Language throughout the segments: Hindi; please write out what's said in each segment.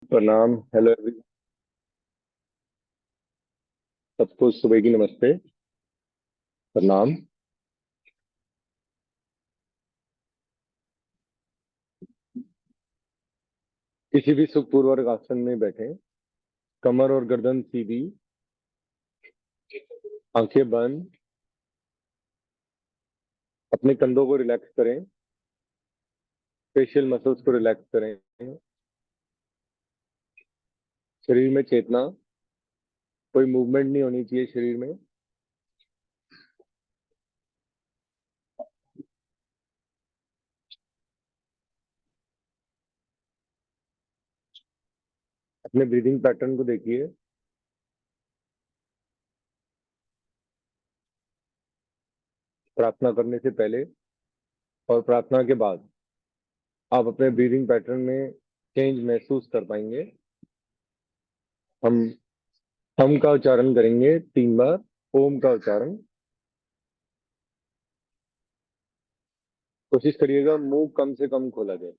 प्रणाम। Hello every. सबको सुबह की नमस्ते। प्रणाम। किसी भी सुखपूर्वक आसन में बैठे, कमर और गर्दन सीधी, आंखें बंद, अपने कंधों को रिलैक्स करें, फेशियल मसल्स को रिलैक्स करें। शरीर में चेतना, कोई मूवमेंट नहीं होनी चाहिए शरीर में। अपने ब्रीदिंग पैटर्न को देखिए। प्रार्थना करने से पहले और प्रार्थना के बाद आप अपने ब्रीदिंग पैटर्न में चेंज महसूस कर पाएंगे। हम हम का उच्चारण करेंगे 3 बार। ओम का उच्चारण। कोशिश करिएगा मुंह कम से कम खोला जाए।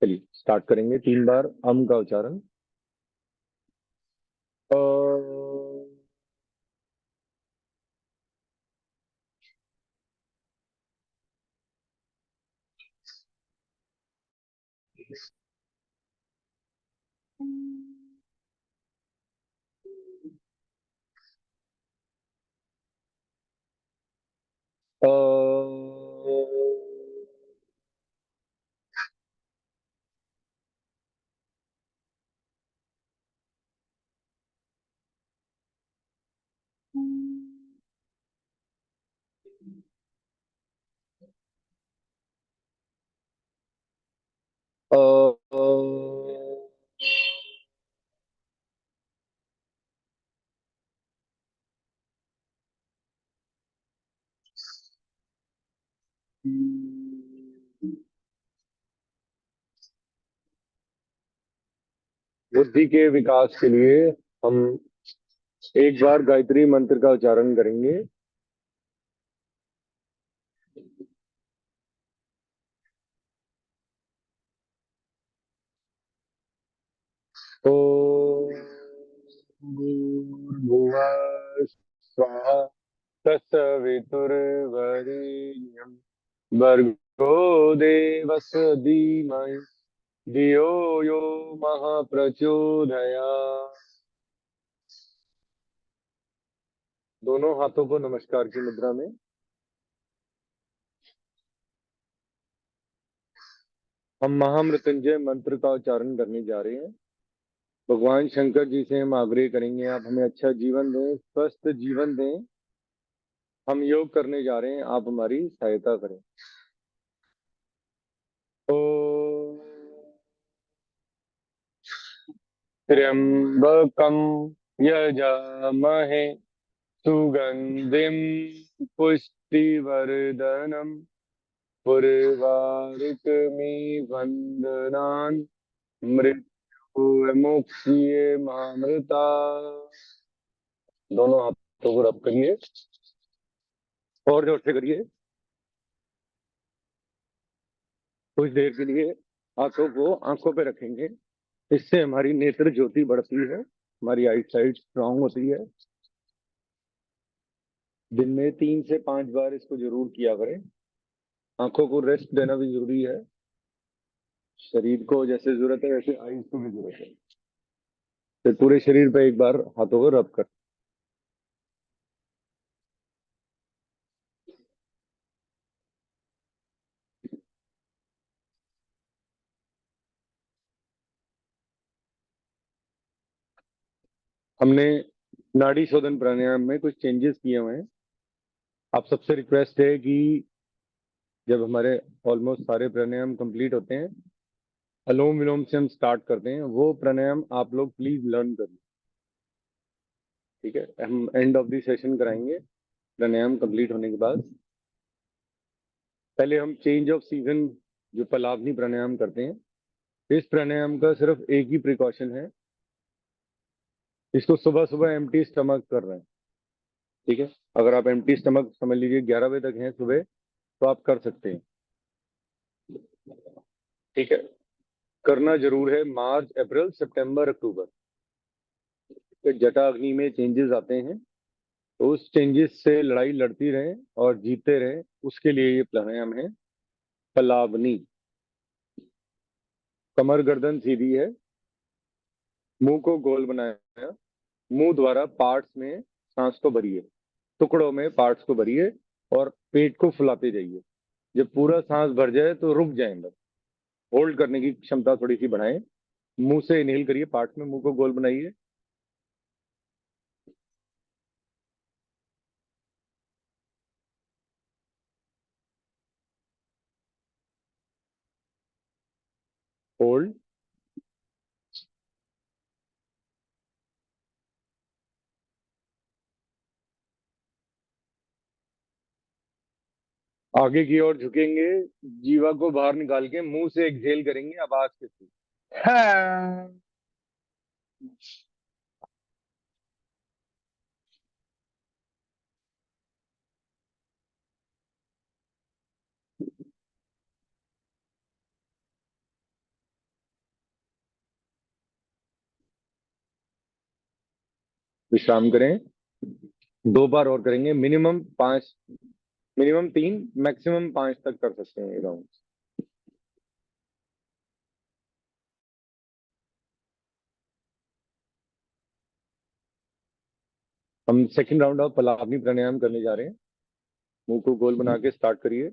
चलिए स्टार्ट करेंगे। 3 बार अम का उच्चारण। अ, अ, अ, अ, बुद्धि के विकास के लिए हम एक बार गायत्री मंत्र का उच्चारण करेंगे। ओम भूर्भुवः स्वः तत्सवितुर्वरेण्यं भर्गो देवस्य धीमहि धियो यो महाप्रचोदयात्। दोनों हाथों को नमस्कार की मुद्रा में हम महामृत्युंजय मंत्र का उच्चारण करने जा रहे हैं। भगवान शंकर जी से हम आग्रह करेंगे, आप हमें अच्छा जीवन दें, स्वस्थ जीवन दें। हम योग करने जा रहे हैं, आप हमारी सहायता करें। ओम त्र्यंबकम यजामहे सुगंधिम पुष्टिवर्धनम उर्वारुकमिव बंधनान् मृत्युर्मुक्षीये मामृता। दोनों हाथों को रब करिए और जोर से करिए। कुछ देर के लिए हाथों को आंखों पे रखेंगे। इससे हमारी नेत्र ज्योति बढ़ती है, हमारी आई साइट स्ट्रांग होती है। दिन में 3 से 5 बार इसको जरूर किया करें। आंखों को रेस्ट देना भी जरूरी है। शरीर को जैसे जरूरत है वैसे आईज को भी जरूरत है। फिर पूरे शरीर पे एक बार हाथों को रब कर। हमने नाड़ी शोधन प्राणायाम में कुछ चेंजेस किए हुए हैं। आप सबसे रिक्वेस्ट है कि जब हमारे ऑलमोस्ट सारे प्राणायाम कंप्लीट होते हैं, अनुलोम विलोम से हम स्टार्ट करते हैं, वो प्राणायाम आप लोग प्लीज लर्न करिए। ठीक है, हम एंड ऑफ द सेशन कराएंगे प्राणायाम कंप्लीट होने के बाद। पहले हम चेंज ऑफ सीजन जो पलावनी प्राणायाम करते हैं, इस प्राणायाम का सिर्फ एक ही प्रिकॉशन है। इसको सुबह सुबह एम्प्टी स्टमक कर रहे हैं। ठीक है, अगर आप एम्प्टी स्टमक समझ लीजिए 11 बजे तक हैं सुबह, तो आप कर सकते हैं। ठीक है। करना जरूर है मार्च अप्रैल सितंबर अक्टूबर। तो जटा अग्नि में चेंजेस आते हैं, तो उस चेंजेस से लड़ाई लड़ती रहें और जीतते रहें, उसके लिए ये प्राणायाम है। पलावनी। कमर गर्दन सीधी है, मुंह को गोल बनाया, मुंह द्वारा पार्ट्स में सांस को भरिए, टुकड़ों में पार्ट्स को भरिए और पेट को फुलाते जाइए। जब पूरा सांस भर जाए तो रुक जाए अंदर। होल्ड करने की क्षमता थोड़ी सी बढ़ाएं। मुंह से इनहेल करिए, पार्ट्स में मुंह को गोल बनाइए। होल्ड। आगे की ओर झुकेंगे, जीवा को बाहर निकाल के मुंह से एक्सहेल करेंगे आवाज के साथ। हाँ। विश्राम करें। 2 बार और करेंगे, मिनिमम 5, मिनिमम 3, मैक्सिमम 5 तक कर सकते हैं ये राउंड। हम सेकंड राउंड ऑफ पलावनी प्राणायाम करने जा रहे हैं। मुंह को गोल बना के स्टार्ट करिए।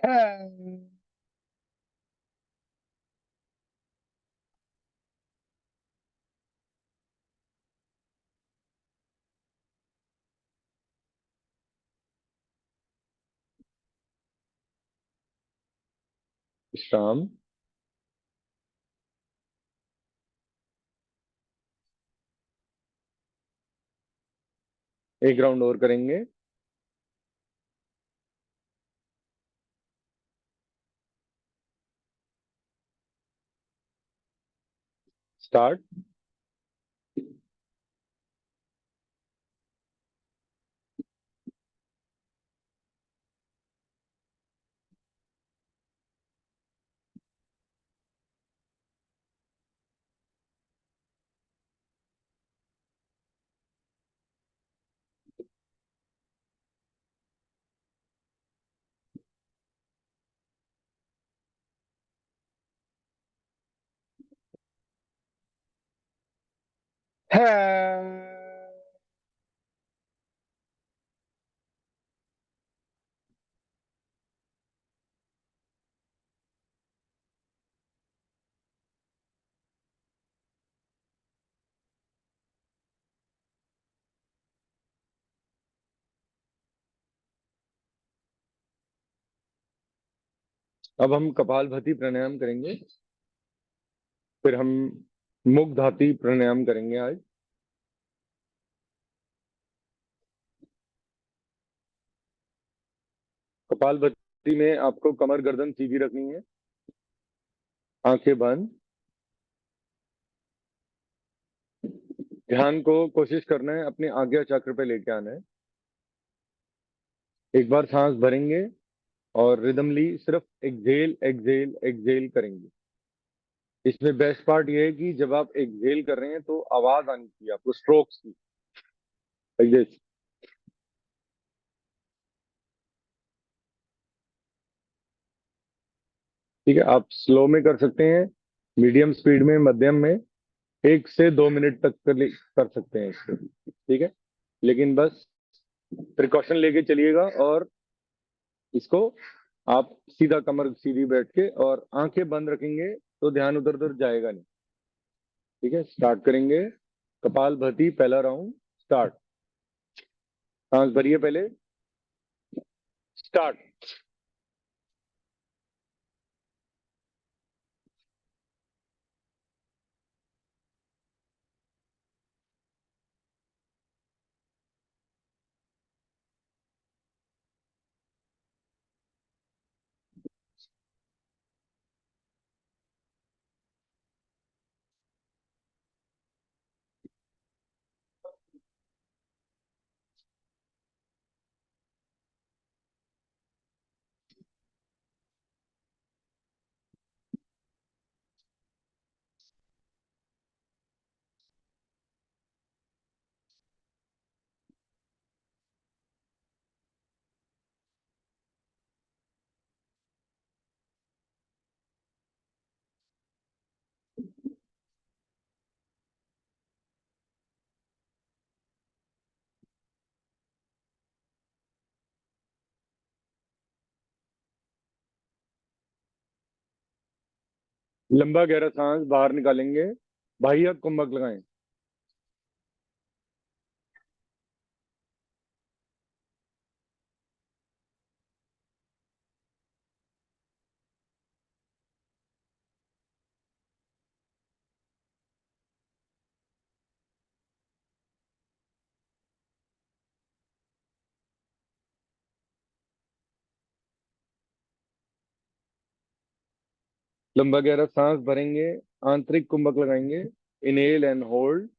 हाँ। विश्राम। 1 राउंड और करेंगे। स्टार्ट। हाँ। अब हम कपालभाति प्राणायाम करेंगे। फिर हम मुग्धाति प्राणायाम करेंगे आज। कपालभाति में आपको कमर गर्दन सीधी रखनी है, आंखें बंद। ध्यान को कोशिश करना है अपने आज्ञा चक्र पे लेके आना है। एक बार सांस भरेंगे और रिदमली सिर्फ एक्सहेल एक्सहेल एक्सहेल करेंगे। इसमें बेस्ट पार्ट ये है कि जब आप एक्सहेल कर रहे हैं तो आवाज आनी चाहिए आपको स्ट्रोक्स की, लाइक दिस। ठीक है, आप स्लो में कर सकते हैं, मीडियम स्पीड में, मध्यम में। 1 से 2 मिनट तक कर सकते हैं इसको। ठीक है, लेकिन बस प्रिकॉशन लेके चलिएगा। और इसको आप सीधा कमर सीधी बैठ के और आंखें बंद रखेंगे तो ध्यान उधर उधर जाएगा नहीं। ठीक है, स्टार्ट करेंगे। कपाल भाती पहला राउंड स्टार्ट। सांस भरिए पहले। स्टार्ट। लंबा गहरा सांस बाहर निकालेंगे, बाह्य कुंभक लगाएं। लंबा गहरा सांस भरेंगे, आंतरिक कुंभक लगाएंगे। Inhale and hold.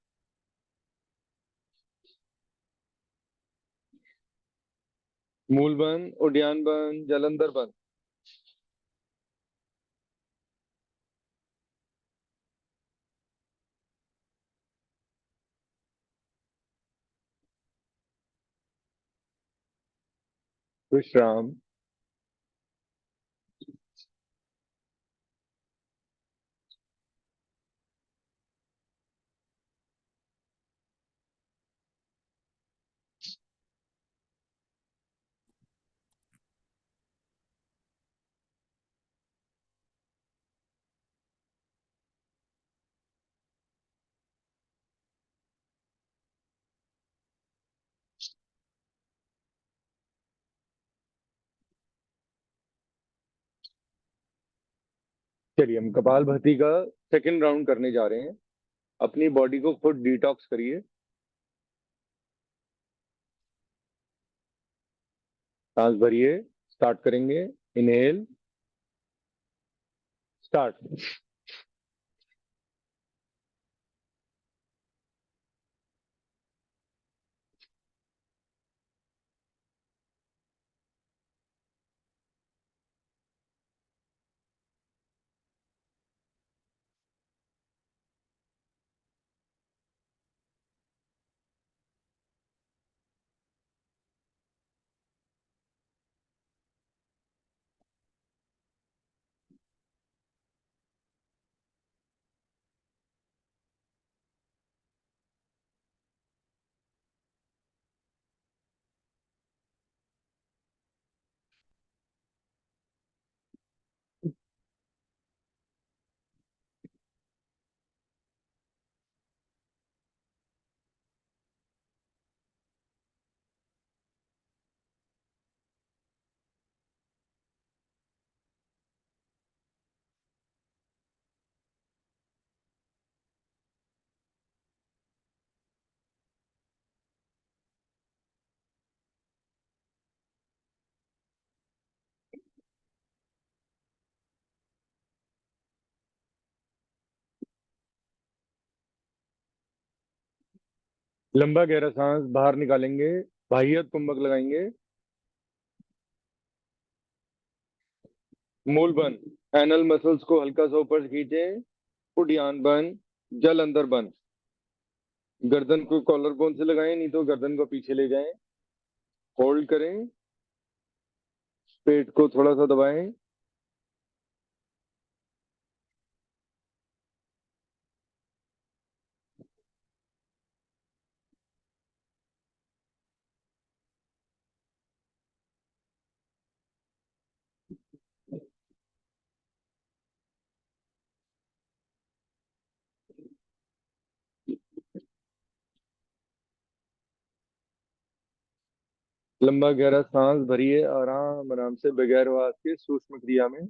मूल बंद, उद्यान बंद, जलंधर बंद। विश्राम। चलिए हम कपालभाति का सेकंड राउंड करने जा रहे हैं। अपनी बॉडी को खुद डिटॉक्स करिए। सांस भरिए। स्टार्ट करेंगे। इनहेल। स्टार्ट। लंबा गहरा सांस बाहर निकालेंगे, बाह्य कुंभक लगाएंगे। मूल बंद। एनल मसल्स को हल्का सा ऊपर खींचें। उद्यान बंद, जल अंदर बंद। गर्दन को कॉलर बोन से लगाएं, नहीं तो गर्दन को पीछे ले जाएं। होल्ड करें। पेट को थोड़ा सा दबाएं। लंबा गहरा सांस भरिए, आराम आराम से, बगैर आवाज के, सूक्ष्म क्रिया में।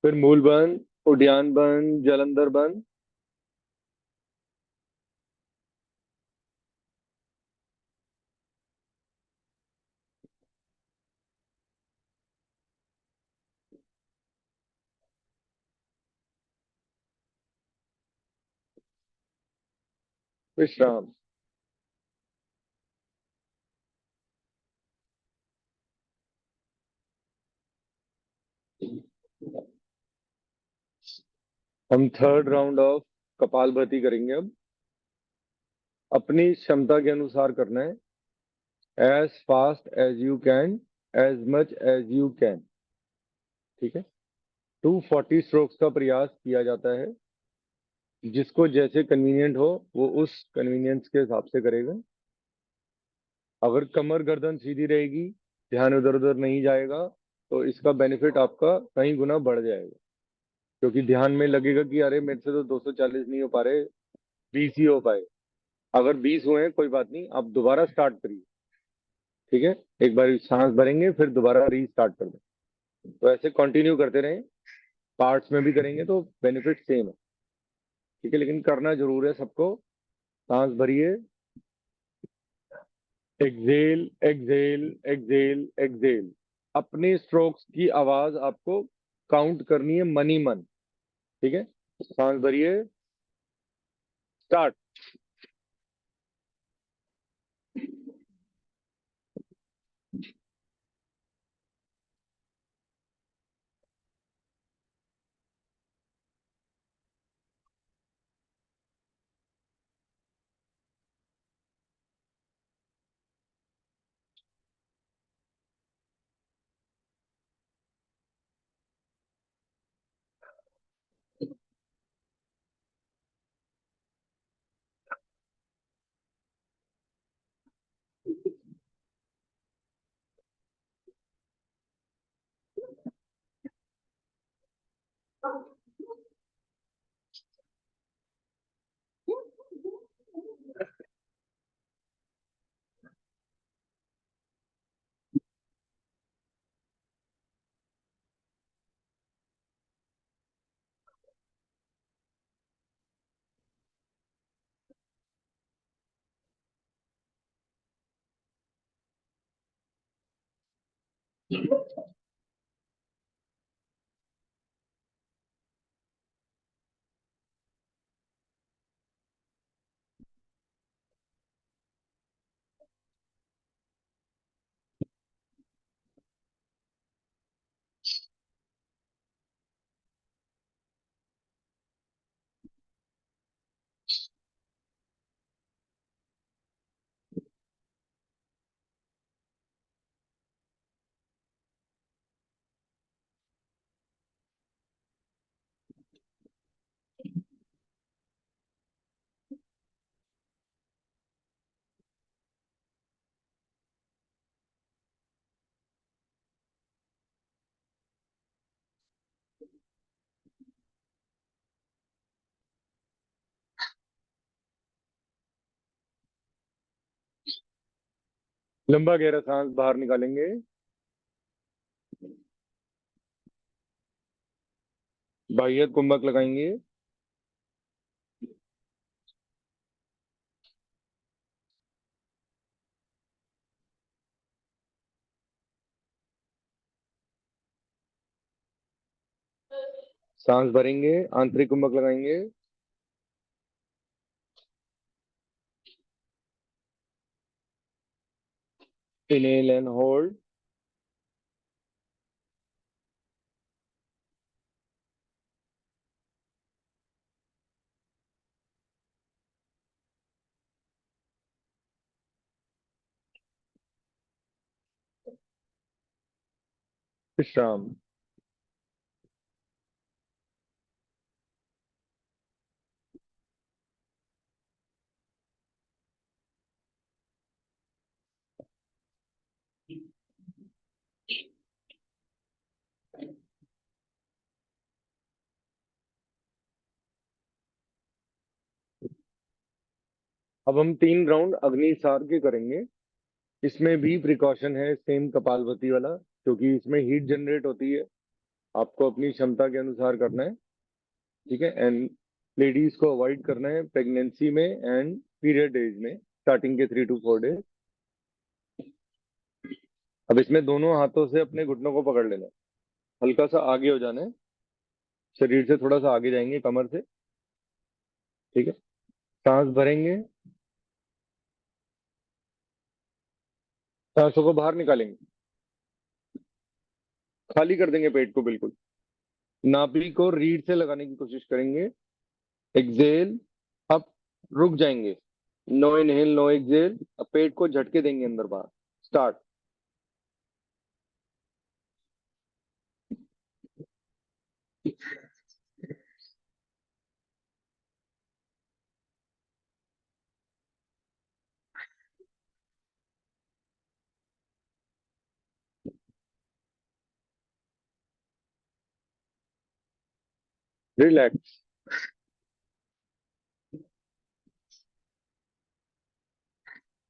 फिर मूल बंद, उद्यान बंद, जलंधर बंद। विश्राम। हम थर्ड राउंड ऑफ कपालभाति करेंगे अब। अपनी क्षमता के अनुसार करना है। As fast as you can, as much as you can. ठीक है। 240 स्ट्रोक्स का प्रयास किया जाता है। जिसको जैसे कन्वीनियंट हो वो उस कन्वीनियंस के हिसाब से करेगा। अगर कमर गर्दन सीधी रहेगी ध्यान इधर उधर नहीं जाएगा, तो इसका बेनिफिट आपका कई गुना बढ़ जाएगा। क्योंकि ध्यान में लगेगा कि अरे मेरे से तो 240 नहीं हो पा रहे, 20 ही हो पाए। अगर 20 हुए हैं कोई बात नहीं, आप दोबारा स्टार्ट करिए। ठीक है, एक बार सांस भरेंगे फिर दोबारा रीस्टार्ट कर दें। तो ऐसे कंटिन्यू करते रहें, पार्ट्स में भी करेंगे तो बेनिफिट सेम है। ठीक है, लेकिन करना जरूर है सबको। सांस भरिए, एक्सेल एक्सेल एक्सेल एक्सेल। अपने स्ट्रोक्स की आवाज आपको काउंट करनी है मन ही मन। ठीक है, सांस भरिए, स्टार्ट। लंबा गहरा सांस बाहर निकालेंगे, बाह्य कुंभक लगाएंगे, सांस भरेंगे, आंतरिक कुंभक लगाएंगे, इनहेल एंड होल्ड, विश्राम। अब हम 3 राउंड अग्निसार के करेंगे। इसमें भी प्रिकॉशन है सेम कपालभाति वाला, क्योंकि इसमें हीट जनरेट होती है। आपको अपनी क्षमता के अनुसार करना है। ठीक है, एंड लेडीज को अवॉइड करना है प्रेगनेंसी में एंड पीरियड एज में, स्टार्टिंग के 3 to 4 डेज। अब इसमें दोनों हाथों से अपने घुटनों को पकड़ लेना है, हल्का सा आगे हो जाना है, शरीर से थोड़ा सा आगे जाएंगे कमर से। ठीक है, सांस भरेंगे, सांसों को बाहर निकालेंगे, खाली कर देंगे पेट को बिल्कुल। नाभि को रीढ़ से लगाने की कोशिश करेंगे। एक्सेल, अब रुक जाएंगे। नो इनहेल नो एक्सेल, अब पेट को झटके देंगे अंदर बाहर। स्टार्ट। रिलैक्स।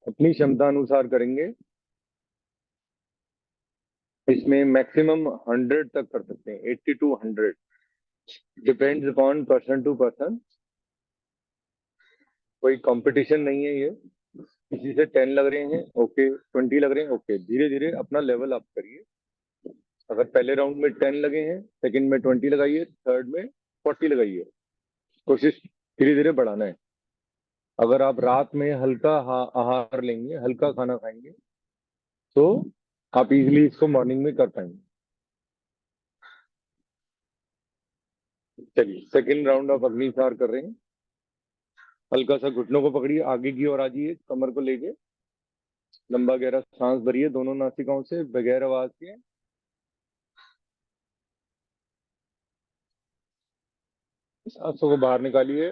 अपनी क्षमता अनुसार करेंगे। इसमें मैक्सिमम 100 तक कर सकते हैं, 80 to 100, depends upon person to person. कोई कंपटीशन नहीं है ये। किसी से 10 लग रहे हैं ओके, 20 लग रहे हैं ओके, धीरे धीरे अपना लेवल अप करिए। अगर पहले राउंड में 10 लगे हैं, सेकंड में 20 लगाइए, थर्ड में 40 लगाइए। कोशिश धीरे धीरे बढ़ाना है। अगर आप रात में हल्का आहार लेंगे, हल्का खाना खाएंगे, तो आप इजीली इसको मॉर्निंग में कर पाएंगे। चलिए, सेकंड राउंड ऑफ अग्निसार कर रहे हैं। हल्का सा घुटनों को पकड़िए, आगे की ओर आ जाइए, कमर को लेके लंबा गहरा सांस भरिए दोनों नासिकाओं से बगैर आवाज के। सांसों को बाहर निकालिए।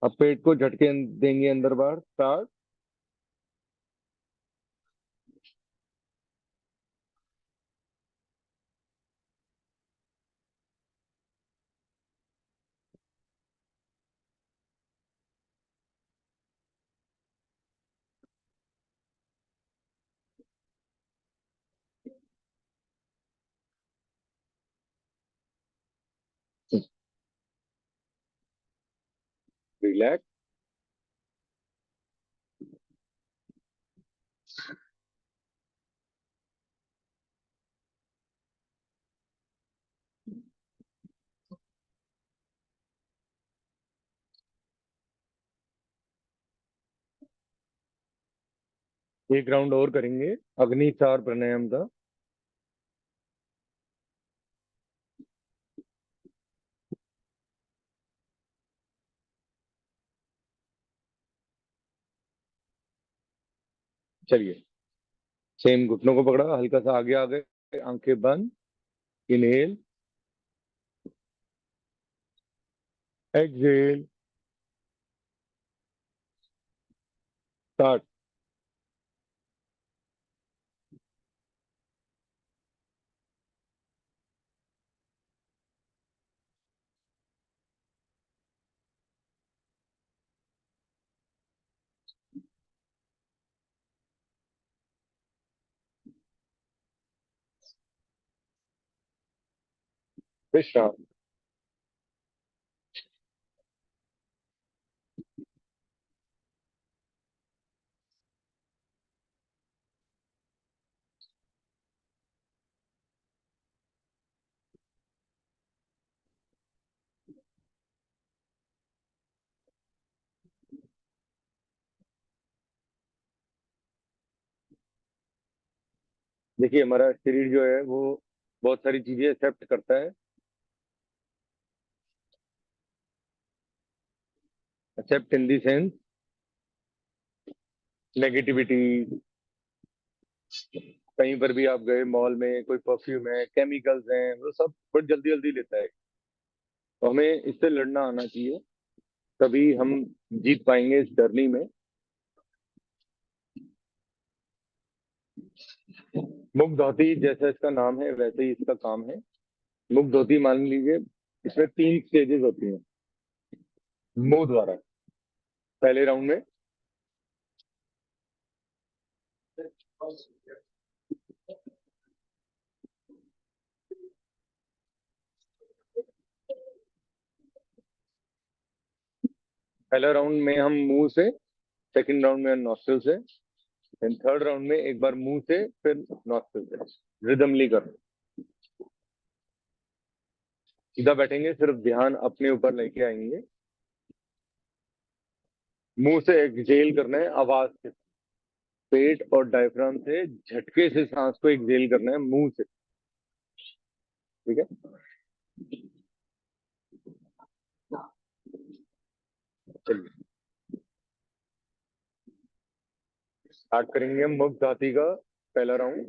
अब पेट को झटके देंगे अंदर बाहर। स्टार्ट। रिलैक्स। एक राउंड और करेंगे अग्निसार प्राणायाम का। चलिए, सेम घुटनों को पकड़ा, हल्का सा आगे आ गए, आंखें बंद। Inhale, exhale, start. विश्राम। देखिए, हमारा शरीर जो है वो बहुत सारी चीजें एक्सेप्ट करता है। Accept in the sense negativity. कहीं पर भी आप गए, मॉल में कोई परफ्यूम है, केमिकल्स हैं, वो सब बहुत जल्दी जल्दी लेता है। तो हमें इससे लड़ना आना चाहिए, तभी हम जीत पाएंगे इस जर्नी में। मुख धोती जैसा इसका नाम है वैसे ही इसका काम है। मुख धोती मान लीजिए, इसमें 3 स्टेजेस होती हैं मुंह द्वारा। पहले राउंड में पहला राउंड में हम मुंह से, सेकंड राउंड में नॉस्ट्रिल से, एंड थर्ड राउंड में एक बार मुंह से फिर नॉस्ट्रिल से। रिदमली कर, सीधा बैठेंगे, सिर्फ ध्यान अपने ऊपर लेके आएंगे। मुंह से एक्सहेल करना है आवाज से। पेट और डायफ्राम से झटके से सांस को एक्सहेल करना है मुंह से। ठीक है, चलिए स्टार्ट करेंगे हम मुक्त धाती का पहला राउंड,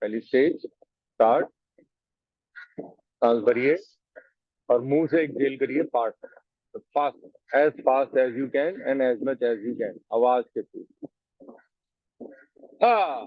पहली स्टेज। स्टार्ट। सांस भरिए और मुंह से एक्सहेल करिए part, fast, fast as you can and as much as you can, आवाज के थ्रू। हाँ,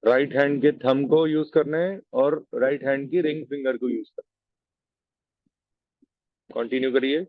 राइट हैंड के थंब को यूज करना है और राइट हैंड की रिंग फिंगर को यूज करना है। कंटिन्यू करिए।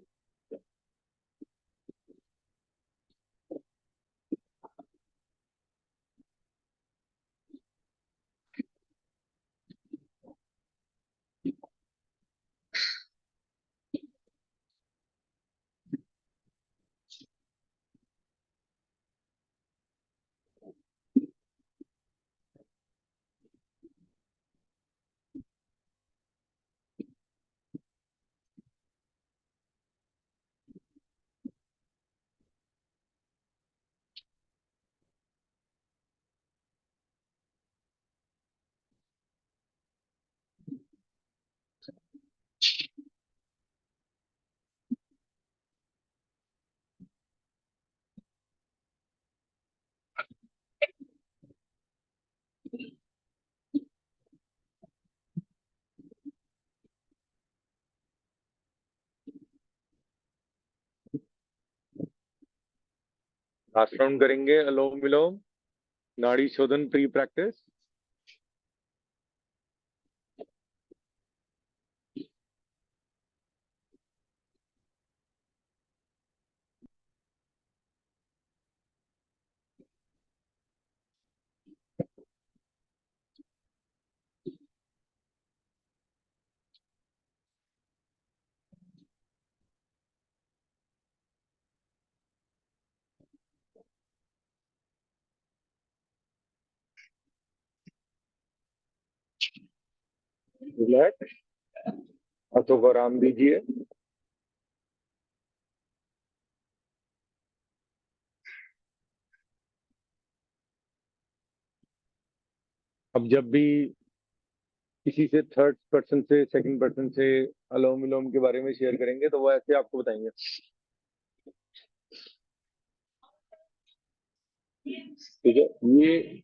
लास्ट राउंड करेंगे अनुलोम विलोम, नाड़ी शोधन प्री प्रैक्टिस। रिलैक्स, हाथों को आराम दीजिए। अब जब भी किसी से थर्ड पर्सन से सेकंड पर्सन से अनुलोम विलोम के बारे में शेयर करेंगे तो वो ऐसे आपको बताएंगे। ठीक है, ये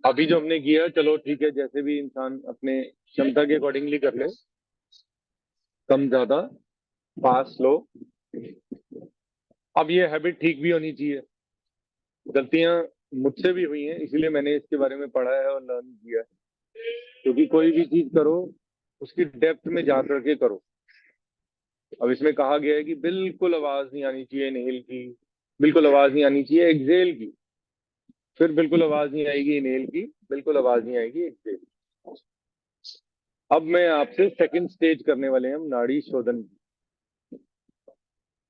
अभी जो हमने किया, चलो ठीक है, जैसे भी इंसान अपने क्षमता के अकॉर्डिंगली कर ले, कम ज्यादा, पास लो। अब ये हैबिट ठीक भी होनी चाहिए। गलतियां मुझसे भी हुई हैं, इसीलिए मैंने इसके बारे में पढ़ा है और लर्न किया है। क्योंकि कोई भी चीज करो उसकी डेप्थ में जा करके करो। अब इसमें कहा गया है कि बिल्कुल आवाज नहीं आनी चाहिए इनहेल की, बिल्कुल आवाज नहीं आनी चाहिए एक्सहेल की, फिर बिल्कुल आवाज नहीं आएगी इनहेल की, बिल्कुल आवाज नहीं आएगी एक्सहेल की। अब मैं आपसे सेकंड स्टेज करने वाले हैं हम नाड़ी शोधन की।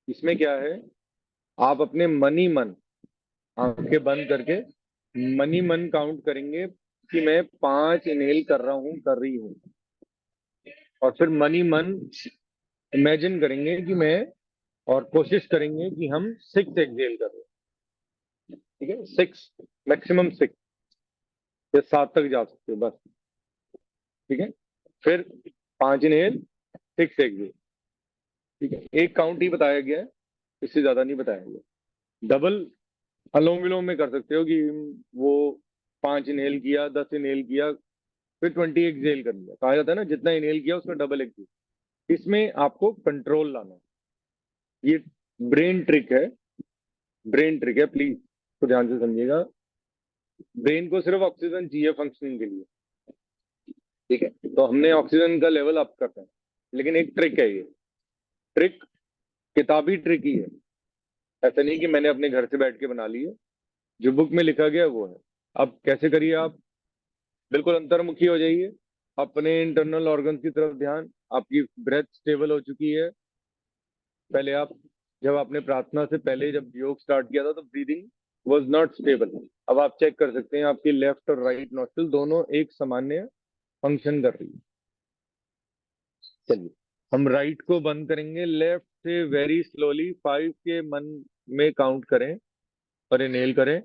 इसमें क्या है, आप अपने मन ही मन आंखें बंद करके मन ही मन काउंट करेंगे कि मैं 5 इनहेल कर रहा हूँ, कर रही हूँ। और फिर मन ही मन इमेजिन करेंगे कि मैं, और कोशिश करेंगे कि हम 6 एक्सहेल कर रहे हैं। ठीक है, 6, मैक्सिमम 6 या 7 तक जा सकते हो बस। ठीक है, फिर 5 इनहेल, 6 एक्सहेल। ठीक है, एक काउंट ही बताया गया है, इससे ज्यादा नहीं बताया गया। डबल अनुलोम विलोम में कर सकते हो कि वो 5 इनहेल किया, 10 इनहेल किया, फिर 20 एक्सहेल कर लिया। कहा जाता है ना, जितना इनहेल किया उसका डबल एक्सहेल। इसमें आपको कंट्रोल लाना है। ये ब्रेन ट्रिक है, ब्रेन ट्रिक है, प्लीज तो ध्यान से समझिएगा। ब्रेन को सिर्फ ऑक्सीजन चाहिए फंक्शनिंग के लिए। ठीक है, तो हमने ऑक्सीजन का लेवल अप करना है, लेकिन एक ट्रिक है ये। ट्रिक किताबी ट्रिक ही है, ऐसा नहीं कि मैंने अपने घर से बैठ के बना ली है। जो बुक में लिखा गया है वो है। अब कैसे करिए आप, बिल्कुल अंतर्मुखी हो जाइए, अपने इंटरनल ऑर्गन की तरफ ध्यान। आपकी ब्रेथ स्टेबल हो चुकी है। पहले आप, जब आपने प्रार्थना से पहले जब योग स्टार्ट किया था तो ब्रीदिंग वाज नॉट स्टेबल। अब आप चेक कर सकते हैं आपकी लेफ्ट और राइट नोस्ट्रिल दोनों एक सामान्य फंक्शन कर रही है। चलिए, हम राइट को बंद करेंगे, लेफ्ट से वेरी स्लोली 5 के मन में काउंट करें और इनहेल करें।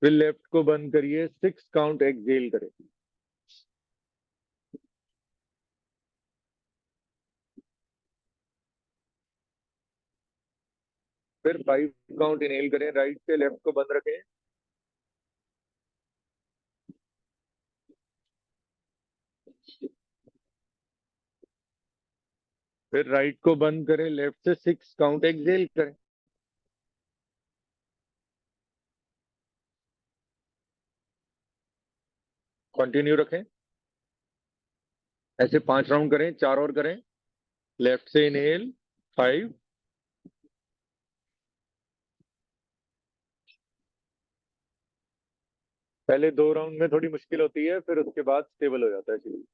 फिर लेफ्ट को बंद करिए, 6 काउंट एक्सहेल करें। फिर 5 काउंट इनहेल करें, राइट से लेफ्ट को बंद रखें। फिर राइट को बंद करें, लेफ्ट से 6 काउंट एक्सहेल करें। कंटिन्यू रखें। ऐसे 5 राउंड करें, 4 और करें। लेफ्ट से इनहेल 5। पहले 2 राउंड में थोड़ी मुश्किल होती है, फिर उसके बाद स्टेबल हो जाता है शरीर।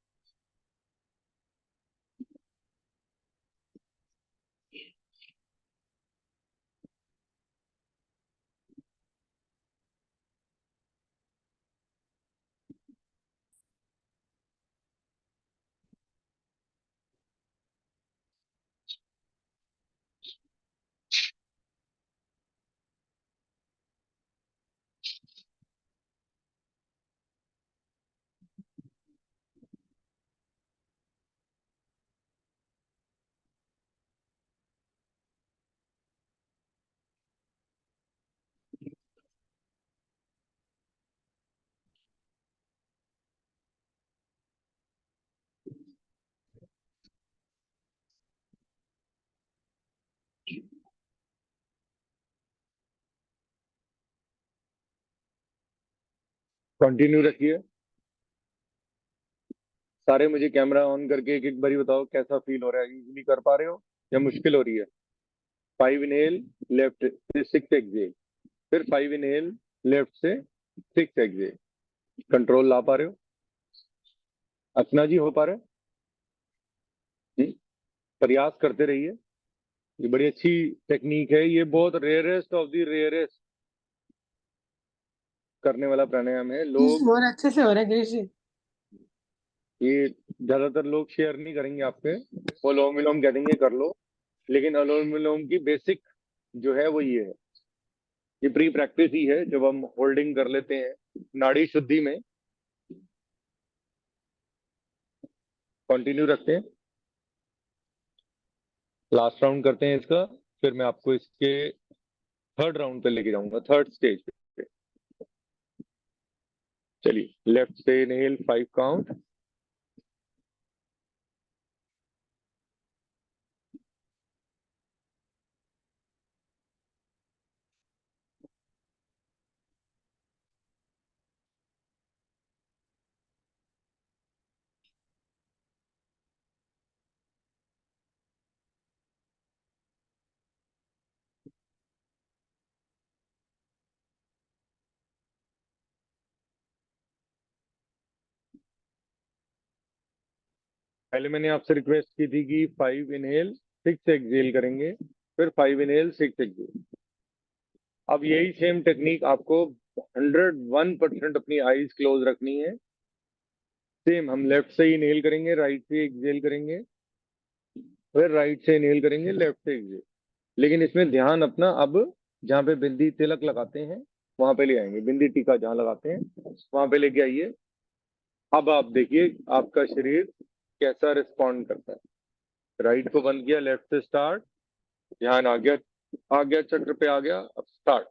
कंटिन्यू रखिए। सारे मुझे कैमरा ऑन करके एक एक बारी बताओ कैसा फील हो रहा है। इजीली कर पा रहे हो या मुश्किल हो रही है? 5 इनहेल, लेफ्ट से 6 एक्सहेल, फिर 5 इनहेल, लेफ्ट से 6 एक्सहेल। कंट्रोल ला पा रहे हो? अपना जी हो पा रहा है जी? प्रयास करते रहिए। ये बड़ी अच्छी टेक्निक है। ये बहुत रेयरेस्ट ऑफ द रेयरेस्ट करने वाला प्राणायाम है। गिरीश जी, लोग और अच्छे से हो रहा है गिरीश जी। ये ज्यादातर लोग शेयर नहीं करेंगे आपके। वो अनुलोम विलोम कह देंगे कर लो, लेकिन अनुलोम विलोम की बेसिक जो है वो ये है। ये प्री प्रैक्टिस ही है जब हम होल्डिंग कर लेते हैं नाड़ी शुद्धि में। कंटिन्यू रखते हैं। लास्ट राउंड करते हैं इसका, फिर मैं आपको इसके थर्ड राउंड पे लेके जाऊंगा, थर्ड स्टेज पे। चलिए, लेफ्ट से इनहेल 5 काउंट। पहले मैंने आपसे रिक्वेस्ट की थी कि 5 इनहेल 6 एक्सहेल करेंगे, फिर 5 इनहेल 6 एक्सहेल। अब यही सेम टेक्निक आपको 101% अपनी आईज क्लोज रखनी है। सेम हम लेफ्ट से ही इनहेल करेंगे, राइट से एक्सहेल करेंगे, फिर राइट से इनहेल करेंगे, लेफ्ट से एक्सहेल। लेकिन इसमें ध्यान अपना अब जहाँ पे बिंदी तिलक लगाते हैं वहां पे ले आएंगे। बिंदी टीका जहाँ लगाते हैं वहां पे लेके आइए। अब आप देखिए आपका शरीर कैसा रिस्पॉन्ड करता है। राइट को बंद किया, लेफ्ट से स्टार्ट। ध्यान आ गया चक्र पे आ गया। अब स्टार्ट।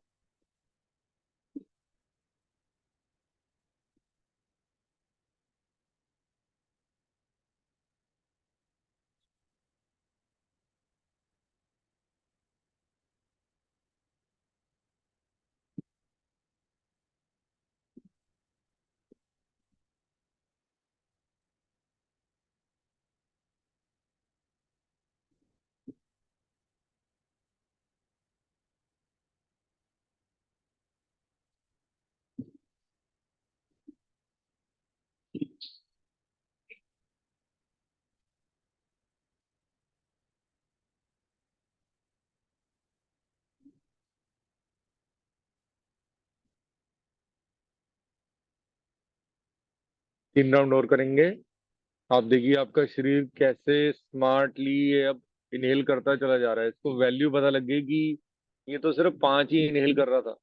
तीन राउंड और करेंगे। आप देखिए आपका शरीर कैसे स्मार्टली अब इनहेल करता चला जा रहा है। इसको वैल्यू पता लग गई कि ये तो सिर्फ 5 ही इनहेल कर रहा था,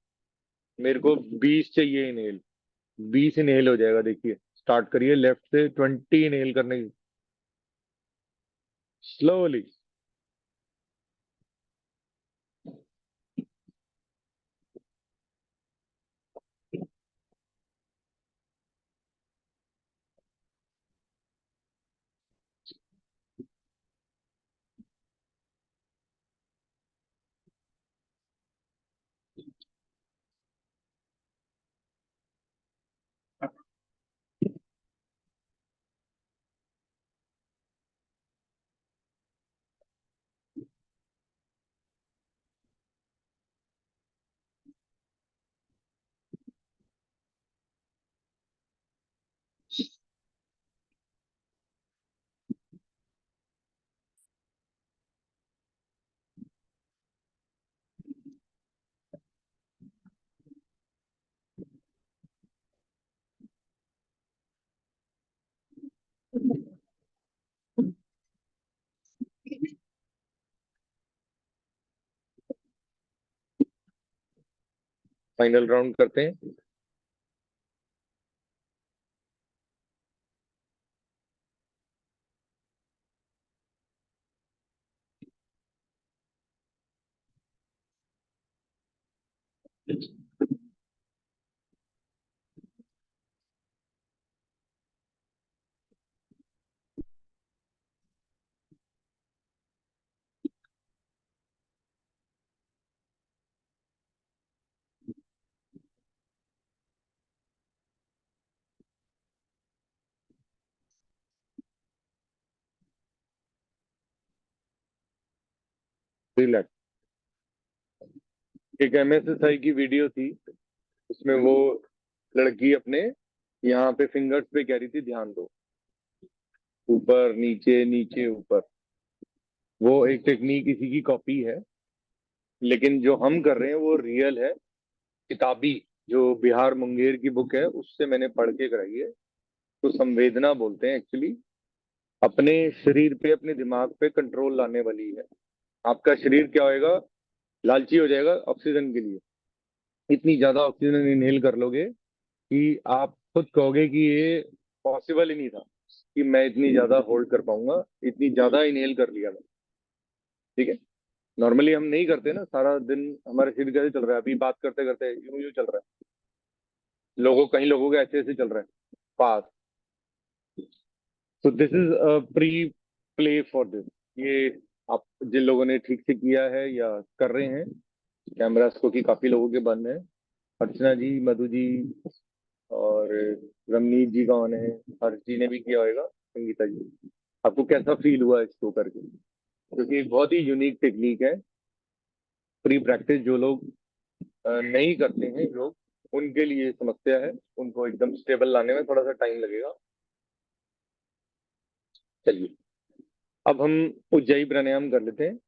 मेरे को 20 चाहिए इनहेल। 20 इनहेल हो जाएगा। देखिए स्टार्ट करिए लेफ्ट से 20 इनहेल करने की, स्लोली। फाइनल राउंड करते हैं। रिलैक्स। एक एमएसएसआई की वीडियो थी, उसमें वो लड़की अपने यहाँ पे फिंगर्स पे कह रही थी ध्यान दो, ऊपर नीचे नीचे ऊपर। वो एक टेक्निक इसी की कॉपी है, लेकिन जो हम कर रहे हैं वो रियल है, किताबी। जो बिहार मुंगेर की बुक है उससे मैंने पढ़ के कराई है। तो संवेदना बोलते हैं एक्चुअली, अपने शरीर पे अपने दिमाग पे कंट्रोल लाने वाली है। आपका शरीर क्या होएगा, लालची हो जाएगा ऑक्सीजन के लिए। इतनी ज्यादा ऑक्सीजन इनहेल कर लोगे कि आप खुद कहोगे कि ये पॉसिबल ही नहीं था कि मैं इतनी ज्यादा होल्ड कर पाऊंगा, इतनी ज्यादा इनहेल कर लिया मैं। ठीक है। नॉर्मली हम नहीं करते ना, सारा दिन हमारे शरीर कैसे चल रहा है, अभी बात करते करते यूं यूं चल रहा है। कई लोगों का ऐसे ऐसे चल रहा है, फास्ट। तो this is pre play for this. ये आप जिन लोगों ने ठीक से किया है या कर रहे हैं, कैमरास को कि काफी लोगों के बंद है। अर्चना जी, मधु जी और रमनीत जी का ऑन है। हर्ष जी ने भी किया होगा, संगीता जी। आपको कैसा फील हुआ इसको करके? क्योंकि एक बहुत ही यूनिक टेक्निक है। प्री प्रैक्टिस जो लोग नहीं करते हैं लोग, उनके लिए समस्या है। उनको एकदम स्टेबल लाने में थोड़ा सा टाइम लगेगा। चलिए, अब हम उज्जाई प्राणायाम कर लेते हैं।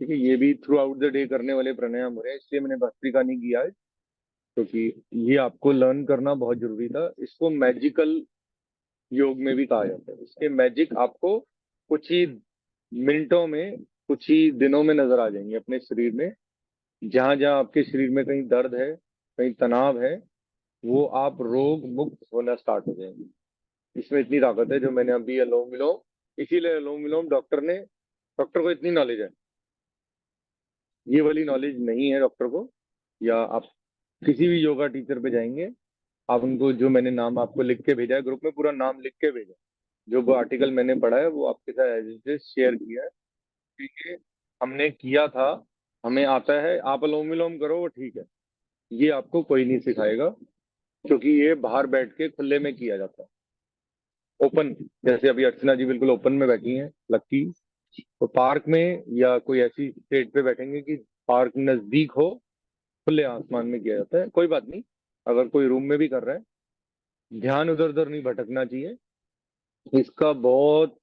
ठीक है, ये भी थ्रू आउट द डे करने वाले प्राणायाम हो रहे हैं, इसलिए मैंने भस्त्रिका नहीं किया है, क्योंकि ये आपको लर्न करना बहुत जरूरी था। इसको मैजिकल योग में भी कहा जाता है। इसके मैजिक आपको कुछ ही मिनटों में, कुछ ही दिनों में नजर आ जाएंगे अपने शरीर में। जहां जहां आपके शरीर में कहीं दर्द है, कहीं तनाव है, वो आप रोग मुक्त होना स्टार्ट हो जाएंगे। इसमें इतनी ताकत है। जो मैंने अभी अनुलोम विलोम, इसीलिए अनुलोम विलोम डॉक्टर को इतनी नॉलेज है। ये वाली नॉलेज नहीं है डॉक्टर को। या आप किसी भी योगा टीचर पे जाएंगे, आप उनको, जो मैंने नाम आपको लिख के भेजा है ग्रुप में, पूरा नाम लिख के भेजा। जो वो आर्टिकल मैंने पढ़ा है वो आपके साथ एज इट इज शेयर किया है। क्योंकि हमने किया था, हमें आता है। आप अनुलोम विलोम करो वो ठीक है, ये आपको कोई नहीं सिखाएगा, क्योंकि ये बाहर बैठ के खुले में किया जाता है, ओपन। जैसे अभी अर्चना जी बिल्कुल ओपन में बैठी हैं, लक्की। तो पार्क में या कोई ऐसी स्टेट पे बैठेंगे कि पार्क नजदीक हो, खुले आसमान में किया जाता है। कोई बात नहीं, अगर कोई रूम में भी कर रहा है, ध्यान उधर उधर नहीं भटकना चाहिए। इसका बहुत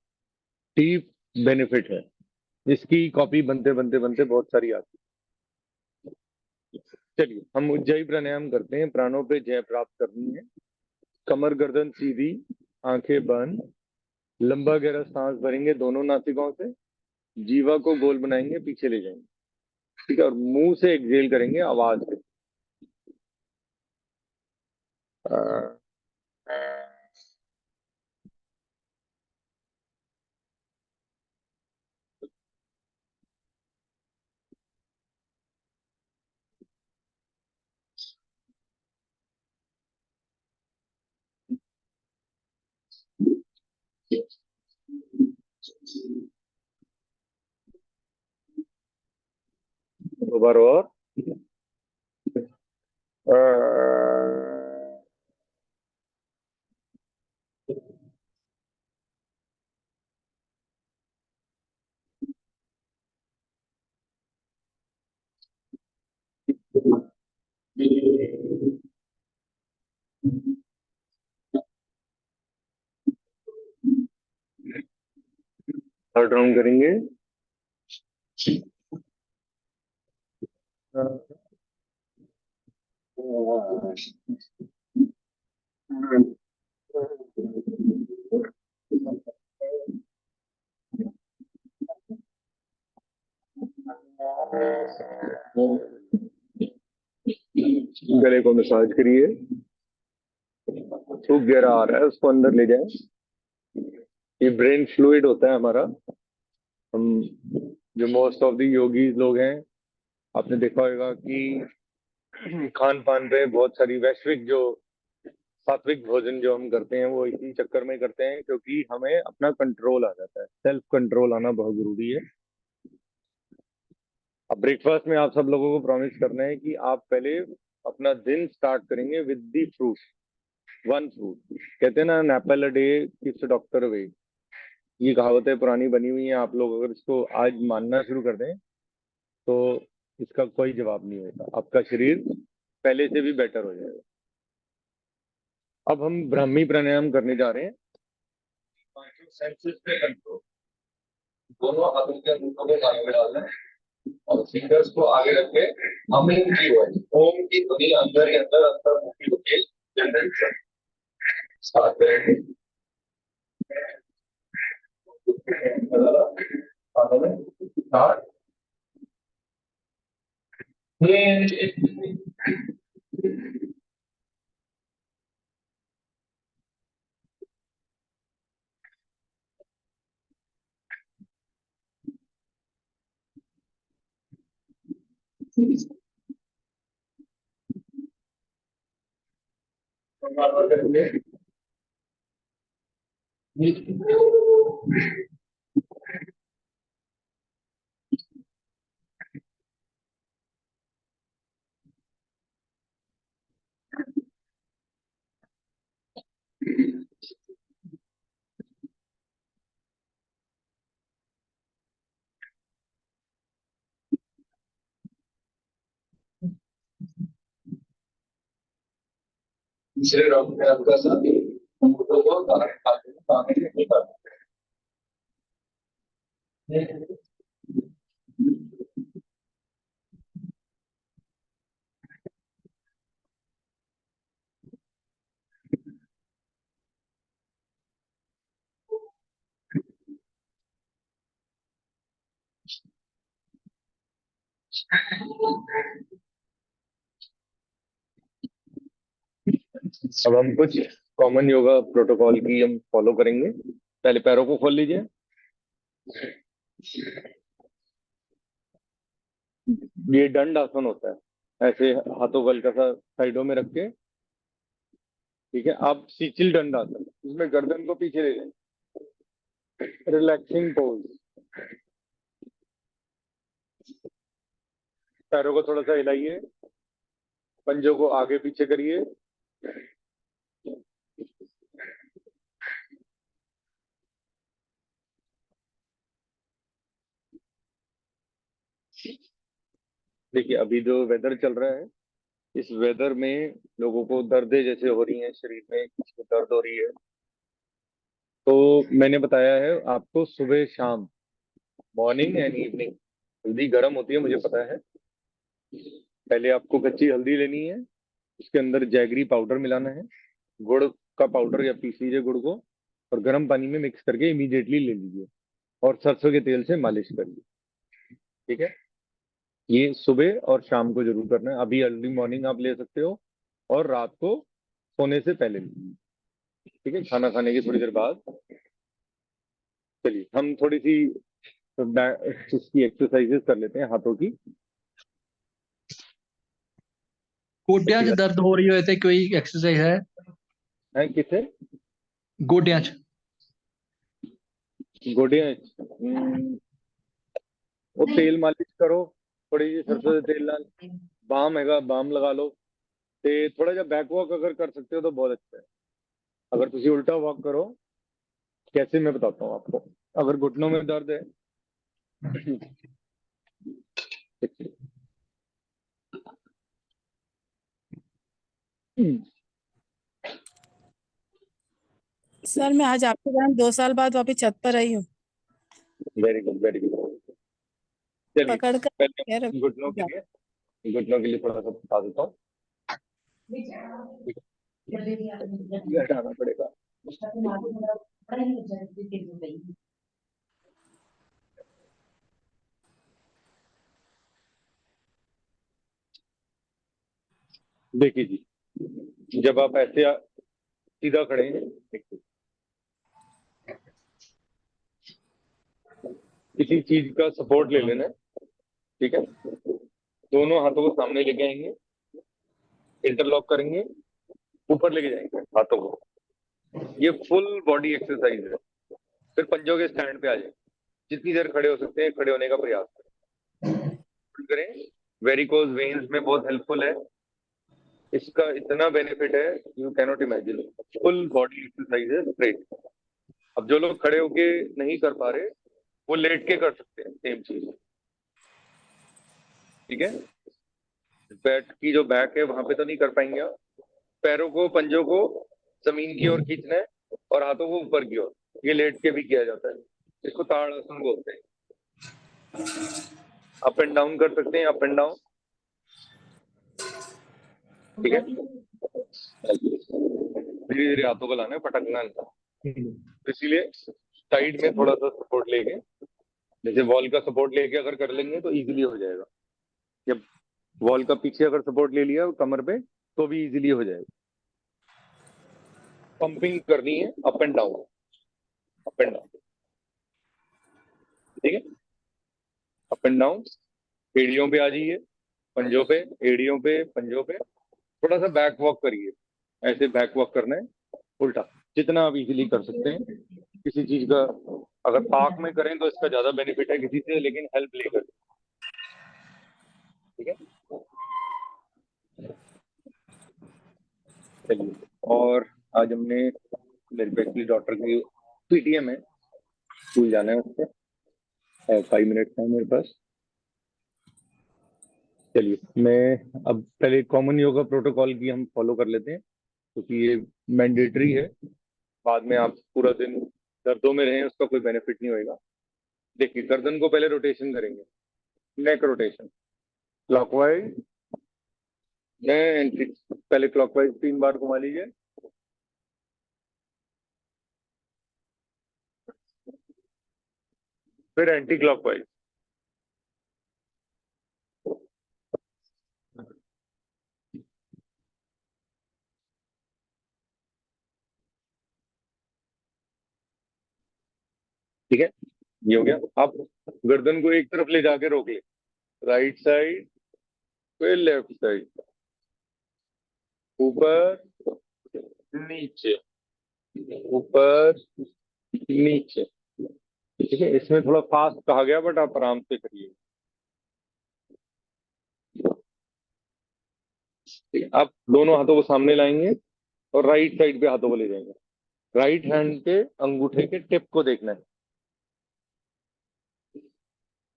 डीप बेनिफिट है। इसकी कॉपी बनते बनते बनते बहुत सारी आती है। चलिए, हम उज्जाई प्राणायाम करते हैं। प्राणों पे जय प्राप्त करनी है। कमर गर्दन सीधी, आंखें बंद, लंबा गहरा सांस भरेंगे दोनों नासिकाओं से। जीवा को गोल बनाएंगे, पीछे ले जाएंगे। ठीक है, और मुंह से एक्सहेल करेंगे आवाज से। दोबारा और थर्ड राउंड करेंगे। गले को मसाज करिए। खूब गहरा आ रहा है, उसको अंदर ले जाए। ये ब्रेन फ्लूइड होता है हमारा। हम जो मोस्ट ऑफ द योगीज लोग हैं, आपने देखा होगा कि खान पान पे बहुत सारी वैश्विक जो सात्विक भोजन जो हम करते हैं वो इसी चक्कर में करते हैं, क्योंकि हमें अपना कंट्रोल आ जाता है। सेल्फ कंट्रोल आना बहुत जरूरी है। अब ब्रेकफास्ट में आप सब लोगों को प्रॉमिस करना है कि आप पहले अपना दिन स्टार्ट करेंगे with the fruit. One fruit. कहते हैं ना, an apple a day keeps doctor away. ये कहावतें पुरानी बनी हुई हैं। आप लोग अगर इसको आज मानना शुरू कर दें तो इसका कोई जवाब नहीं होगा। आपका शरीर पहले से भी बेटर हो जाएगा। अब हम ब्राह्मी प्राणायाम करने जा रहे हैं। सेंसेस पे कंट्रोल। दोनों हाथों के अंगूठों को कानों में डालना है और फिंगर्स को आगे रख के हमिंग की हुई ओम की ध्वनि अंदर ही अंदर अंदर मुखी होके जनरेट कर स्टार्ट करेंगे। कानों में स्टार्ट। दूसरे राउंड में आपका साथ अंगूठों को कानों में निकाल। अब हम कुछ कॉमन योगा प्रोटोकॉल की हम फॉलो करेंगे। पहले पैरों को खोल लीजिए। ये दंड आसन होता है। ऐसे हाथों को हल्का सा साइडों में रख के, ठीक है। अब सीचिल दंड आसन, इसमें गर्दन को पीछे ले जाए। Relaxing pose. पैरों को थोड़ा सा हिलाइए। पंजों को आगे पीछे करिए। देखिए, अभी जो वेदर चल रहा है, इस वेदर में लोगों को दर्दें जैसे हो रही हैं, शरीर में किसी को दर्द हो रही है। तो मैंने बताया है आपको, सुबह शाम, मॉर्निंग एंड इवनिंग हल्दी गर्म होती है, मुझे पता है। पहले आपको कच्ची हल्दी लेनी है, उसके अंदर जैगरी पाउडर मिलाना है। गुड़ का पाउडर या पीस लीजिए गुड़ को, और गर्म पानी में मिक्स करके इमीडिएटली ले लीजिए और सरसों के तेल से मालिश करिए। ठीक है। ये सुबह और शाम को जरूर करना है। अभी अर्ली मॉर्निंग आप ले सकते हो, और रात को सोने से पहले लीजिए। ठीक है, खाना खाने की थोड़ी देर बाद। चलिए, हम थोड़ी सी इसकी एक्सरसाइजेस कर लेते हैं हाथों की। गोड्या च दर्द हो रही हो तो कोई एक्सरसाइज है किसे? गोड्या च? गोडियां। वो तेल मालिश करो, थोड़ी सी सरसों से तेल डाल। बाम हैगा, बाम लगा लो। ते थोड़ा सा बैक वॉक अगर कर सकते हो तो बहुत अच्छा है। अगर तुम उल्टा वॉक करो, कैसे मैं बताता हूँ आपको। अगर घुटनों में दर्द है, सर मैं आज आपके कारण 2 साल बाद वापस छत पर आई हूँ। Very good, very good. चलिए, पकड़ कर पहले घुटनों के लिए थोड़ा सा बता देता हूँ। ये हटाना पड़ेगा। देखिए जी, जब आप ऐसे सीधा खड़े हैं, देखिए, किसी चीज का सपोर्ट ले लेना है, ठीक है। दोनों हाथों को सामने लेके आएंगे, इंटरलॉक करेंगे, ऊपर लेके जाएंगे हाथों को। ये फुल बॉडी एक्सरसाइज है। फिर पंजों के स्टैंड पे आ जाए, जितनी देर खड़े हो सकते हैं खड़े होने का प्रयास करें। वेरिकोज वेन्स में बहुत हेल्पफुल है। इसका इतना बेनिफिट है, you cannot imagine. Full body exercise है, स्ट्रेट। अब जो लोग खड़े होके नहीं कर पा रहे, वो लेट के कर सकते हैं सेम चीज, ठीक है। बैट की जो बैक है वहां पे तो नहीं कर पाएंगे आप। पैरों को, पंजों को जमीन की ओर खींचना है और हाथों को ऊपर की ओर। ये लेट के भी किया जाता है, इसको ताड़ासन बोलते हैं। अप एंड डाउन कर सकते हैं, अप एंड डाउन, ठीक है। धीरे धीरे हाथों को लाना है, पटकना नहीं। इसीलिए साइड में थोड़ा सा सपोर्ट लेके, जैसे वॉल का सपोर्ट लेके अगर कर लेंगे तो इजीली हो जाएगा। जब वॉल का पीछे अगर सपोर्ट ले लिया कमर पे तो भी इजीली हो जाएगा। पंपिंग करनी है, up and down, up and down, ठीक है। अप एंड डाउन, एड़ियों पे आ जाइए, पंजों पे, एड़ियों पे, पंजों पे। थोड़ा सा बैक वॉक करिए, ऐसे बैक वॉक करना है उल्टा, जितना आप इजीली कर सकते हैं। किसी चीज का अगर पार्क में करें तो इसका ज्यादा बेनिफिट है किसी से, लेकिन हेल्प लेकर, ठीक है। चलिए, और आज हमने, मेरी बेसिकली डॉटर की पीटीएम है, स्कूल जाना है उससे, 5 मिनट है मेरे पास। चलिए, मैं अब पहले कॉमन योगा प्रोटोकॉल की हम फॉलो कर लेते हैं, क्योंकि ये मैंडेटरी है। बाद में आप पूरा दिन दर्दों में रहें उसका कोई बेनिफिट नहीं होएगा। देखिए, गर्दन को पहले रोटेशन करेंगे, नेक रोटेशन, क्लॉकवाइज, पहले क्लॉकवाइज 3 बार घुमा लीजिए, फिर एंटी क्लॉकवाइज, ठीक है। ये हो गया। आप गर्दन को एक तरफ ले जाके रोक ले, राइट साइड, फिर लेफ्ट साइड, ऊपर नीचे, ऊपर नीचे, ठीक है। इसमें थोड़ा फास्ट कहा गया, बट आप आराम से करिए, ठीक है। आप दोनों हाथों को सामने लाएंगे और राइट साइड पे हाथों को ले जाएंगे। राइट हैंड के अंगूठे के टिप को देखना है,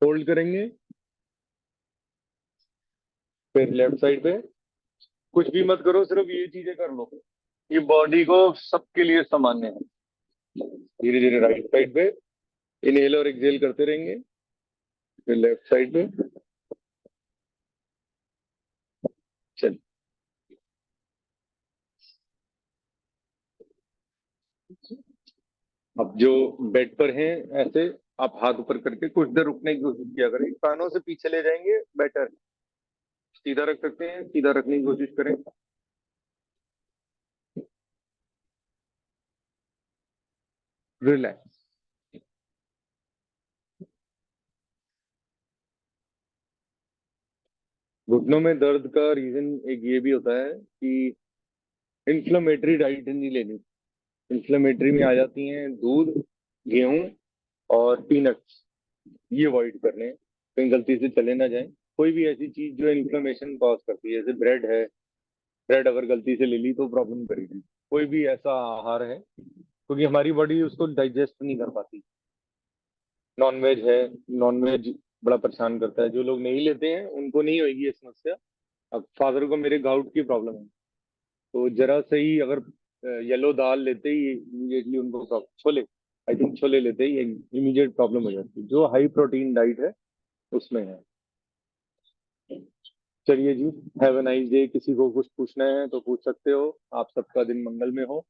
होल्ड करेंगे, फिर लेफ्ट साइड पे। कुछ भी मत करो, सिर्फ ये चीजें कर लो, ये बॉडी को सबके लिए सामान्य है। धीरे धीरे राइट साइड पे इनहेल और एक्सहेल करते रहेंगे, फिर लेफ्ट साइड पे। चल, अब जो बेड पर हैं ऐसे, आप हाथ ऊपर करके कुछ देर रुकने की कोशिश किया करें। कानों से पीछे ले जाएंगे, बेटर। सीधा रख सकते हैं, सीधा रखने की कोशिश करें। रिलैक्स। घुटनों में दर्द का रीजन एक ये भी होता है कि इन्फ्लेमेटरी डाइट नहीं लेनी। इन्फ्लेमेटरी में आ जाती हैं दूध, गेहूं और पीनट्स, ये अवॉइड करने हैं। कहीं गलती से चले ना जाएं। कोई भी ऐसी चीज जो इन्फ्लेमेशन कॉज करती है, जैसे ब्रेड है, ब्रेड अगर गलती से ले ली तो प्रॉब्लम करेगी। कोई भी ऐसा आहार है, क्योंकि हमारी बॉडी उसको डाइजेस्ट नहीं कर पाती। नॉनवेज है, नॉनवेज बड़ा परेशान करता है। जो लोग नहीं लेते हैं उनको नहीं होगी ये समस्या। अब फादर को मेरे गाउट की प्रॉब्लम है, तो जरा से ही अगर येलो दाल लेते ही इमीडिएटली उनको छोले, आई थिंक छोले लेते ही इमीडिएट प्रॉब्लम हो जाती है। जो हाई प्रोटीन डाइट है उसमें है। चलिए जी, हैव अ नाइस डे। किसी को कुछ पूछना है तो पूछ सकते हो। आप सबका दिन मंगल में हो।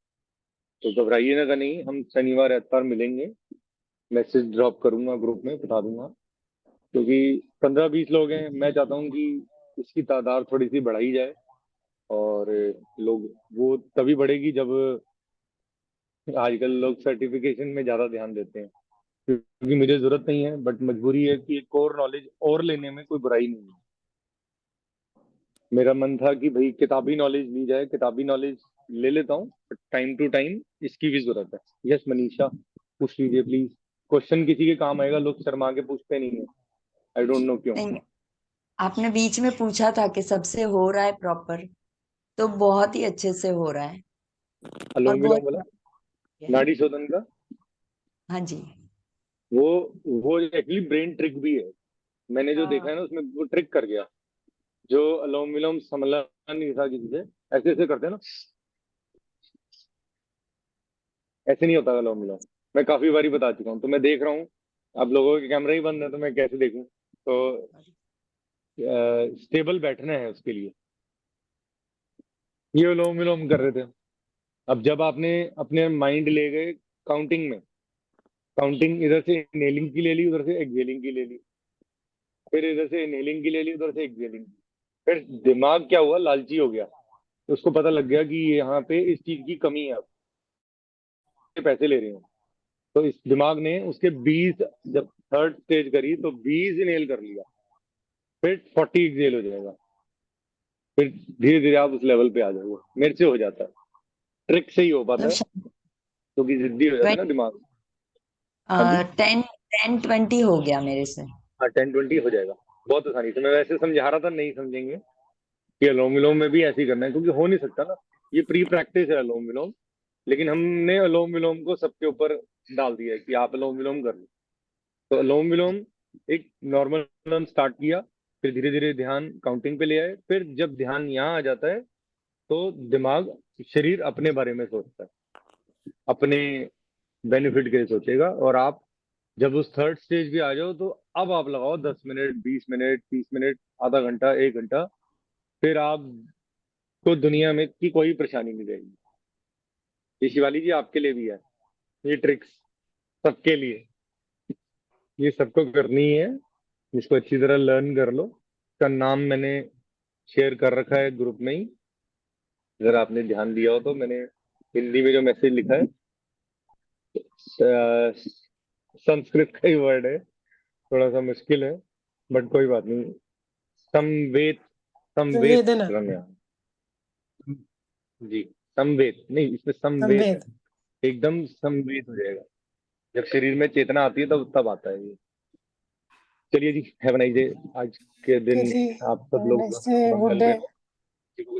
तो घबराइए ना, नहीं, हम शनिवार एतवार मिलेंगे। मैसेज ड्रॉप करूंगा, ग्रुप में बता दूंगा। क्योंकि 15-20 लोग हैं, मैं चाहता हूँ कि इसकी तादाद थोड़ी सी बढ़ाई जाए और लोग वो तभी बढ़ेगी जब आजकल लोग सर्टिफिकेशन में ज्यादा ध्यान देते हैं, क्योंकि मुझे जरूरत नहीं है, बट मजबूरी है कि एक और नॉलेज और लेने में कोई बुराई नहीं है। मेरा मन था कि भाई किताबी नॉलेज ली जाए, किताबी नॉलेज ले लेता हूँ, बट टाइम टू टाइम इसकी भी जरूरत है। यस मनीषा, पूछ लीजिए प्लीज। क्वेश्चन किसी के काम आएगा, लोग शर्मा के पूछते नहीं है, आई डोंट नो क्यों। नहीं, आपने बीच में पूछा था कि सबसे हो रहा है प्रॉपर, तो बहुत ही अच्छे से हो रहा है और अनुलोम विलोम बहुत बोला, है। नाड़ी शोधन का, हाँ जी। वो वो एक्चुअली ब्रेन ट्रिक भी है। मैंने जो देखा हाँ। है ना, उसमें वो ट्रिक कर गया। जो अनुलोम विलोम समझा नहीं था किसी से, ऐसे ऐसे करते हैं ना, ऐसे नहीं होता अनुलोम विलोम। मैं काफी बारी बता चुका हूँ, तो मैं देख रहा हूँ। अब लोगों के कैमरा ही बंद है तो मैं कैसे देखूं। तो स्टेबल बैठना है उसके लिए, ये अनुलोम विलोम कर रहे थे। अब जब आपने अपने माइंड ले गए काउंटिंग में, काउंटिंग इधर से इनहेलिंग की ले ली, उधर से एक्सहेलिंग की ले ली, फिर इधर से इनहेलिंग की ले ली, उधर से एक्सहेलिंग की। फिर दिमाग क्या हुआ, लालची हो गया। तो उसको पता लग गया कि यहाँ पे इस चीज की कमी है, अब ये पैसे ले रहे हैं। तो इस दिमाग ने उसके 20, जब थर्ड स्टेज करी तो 20 इनहेल कर लिया, फिर 40 एक्सहेल हो जाएगा। फिर धीरे धीरे आप उस लेवल पे आ जाओगे। मेरे से हो जाता है, ट्रिक से ही हो पाता है, मतलब क्योंकि जिद्दी हो जाता है ना दिमाग। हाँ जी। 10-20 हो गया मेरे से। हाँ, 10-20 हो जाएगा बहुत आसानी से। मैं वैसे समझा रहा था, नहीं समझेंगे कि अनुलोम विलोम में भी ऐसे ही करना है, क्योंकि हो नहीं सकता ना। ये प्री प्रैक्टिस है अनुलोम विलोम, लेकिन हमने अनुलोम विलोम को सबके ऊपर डाल दिया है कि आप अनुलोम विलोम कर लो। तो अनुलोम विलोम एक नॉर्मल स्टार्ट किया, फिर धीरे धीरे ध्यान काउंटिंग पे ले आए। फिर जब ध्यान यहाँ आ जाता है तो दिमाग, शरीर अपने बारे में सोचता है, अपने बेनिफिट के लिए सोचेगा। और आप जब उस थर्ड स्टेज पे आ जाओ, तो अब आप लगाओ 10 मिनट, 20 मिनट, 30 मिनट, आधा घंटा, 1 घंटा, फिर आपको दुनिया में की कोई परेशानी नहीं रहेगी। ये शिवाली जी आपके लिए भी है, ये ट्रिक्स सबके लिए, ये सबको करनी है। इसको अच्छी तरह लर्न कर लो। इसका नाम मैंने शेयर कर रखा है ग्रुप में ही, अगर आपने ध्यान दिया हो तो। मैंने हिंदी में जो मैसेज लिखा है, संस्कृत का ही वर्ड है, थोड़ा सा मुश्किल है, बट कोई बात नहीं। संवेद, संवेद संवेदना। रंगा जी, संवेद नहीं, इसमें संवेद है, संवेद। एकदम संवेद हो जाएगा। जब शरीर में चेतना आती है तब तब आता है ये। चलिए जी, हैव अ नाइस डे। आज के दिन जी, आप सब लोग नेक्स्ट मंगल गुड डे। में